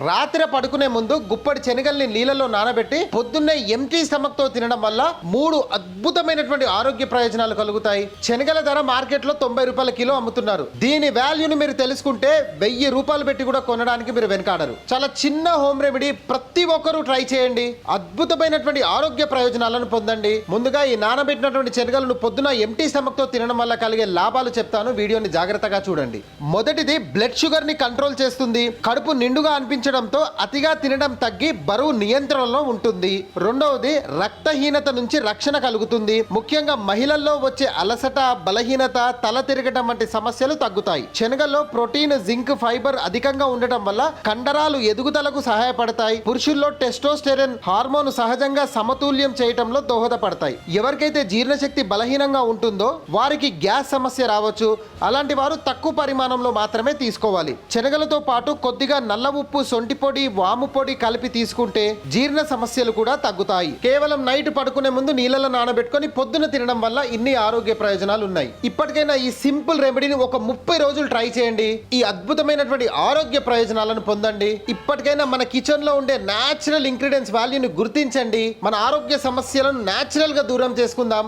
రాత్రి పడుకునే ముందు గుప్పడి శనగల్ని నీళ్ళలో నానబెట్టి పొద్దున్నే ఎంటీ స్టమక్ తో తినడం వల్ల 3 అద్భుతమైనటువంటి ఆరోగ్య ప్రయోజనాలు కలుగుతాయి. శనగల ధర మార్కెట్ లో 90 రూపాయల కిలో అమ్ముతున్నారు. దీని వాల్యూని మీరు తెలుసుకుంటే 1000 రూపాయలు పెట్టి కూడా కొనడానికి మీరు వెనకాడరు. చాలా చిన్న హోమ్ రెమెడీ, ప్రతి ఒక్కరూ ట్రై చేయండి. అద్భుతమైనటువంటి ఆరోగ్య ప్రయోజనాలను పొందండి. ముందుగా ఈ నానబెట్టినటువంటి శనగలను పొద్దున ఎంటీ స్టమక్ తో తినడం వల్ల కలిగే లాభాలు చెప్తాను. వీడియోని జాగ్రత్తగా చూడండి. మొదటిది బ్లడ్ షుగర్ ని కంట్రోల్ చేస్తుంది. కడుపు నిండుగా అనిపించడంతో అతిగా తినడం తగ్గి బరువు నియంత్రణలో ఉంటుంది. రెండవది రక్తహీనత నుంచి రక్షణ కలుగుతుంది. ముఖ్యంగా మహిళల్లో వచ్చే అలసట, బలహీనత, తల తిరగడం వంటి సమస్యలు తగ్గుతాయి. శనగల్లో ప్రోటీన్, జింక్, ఫైబర్ అధికంగా ఉండటం వల్ల కండరాలు ఎదుగుదలకు సహాయపడతాయి. పురుషుల్లో టెస్టోస్టెరాన్ హార్మోన్ సహజంగా సమతుల్యం చేయటంలో దోహదపడతాయి. ఎవరికైతే జీర్ణశక్తి బలహీనంగా ఉంటుందో వారికి గ్యాస్ సమస్య రావచ్చు. అలాంటి వారు తక్కువ పరిమాణంలో మాత్రమే తీసుకోవాలి. శనగలతో పాటు కొద్దిగా నల్ల ఉప్పు, సొంటి పొడి, వాము పొడి కలిపి తీసుకుంటే జీర్ణ సమస్యలు కూడా తగ్గుతాయి. కేవలం నైట్ పడుకునే ముందు నీళ్ళలో నానబెట్టుకొని పొద్దున తినడం వల్ల ఇన్ని ఆరోగ్య ప్రయోజనాలు ఉన్నాయి. ఇప్పటికైనా ఈ సింపుల్ రెమెడీని ఒక 30 రోజులు ట్రై చేయండి. ఈ అద్భుతమైనటువంటి ఆరోగ్య ప్రయోజనాలను పొందండి. ఇప్పటికైనా మన కిచెన్ లో ఉండే నేచురల్ ఇంగ్రీడియంట్స్ వాల్యూని గుర్తించండి. మన ఆరోగ్య సమస్యలను నేచురల్ గా దూరం చేసుకుందాం.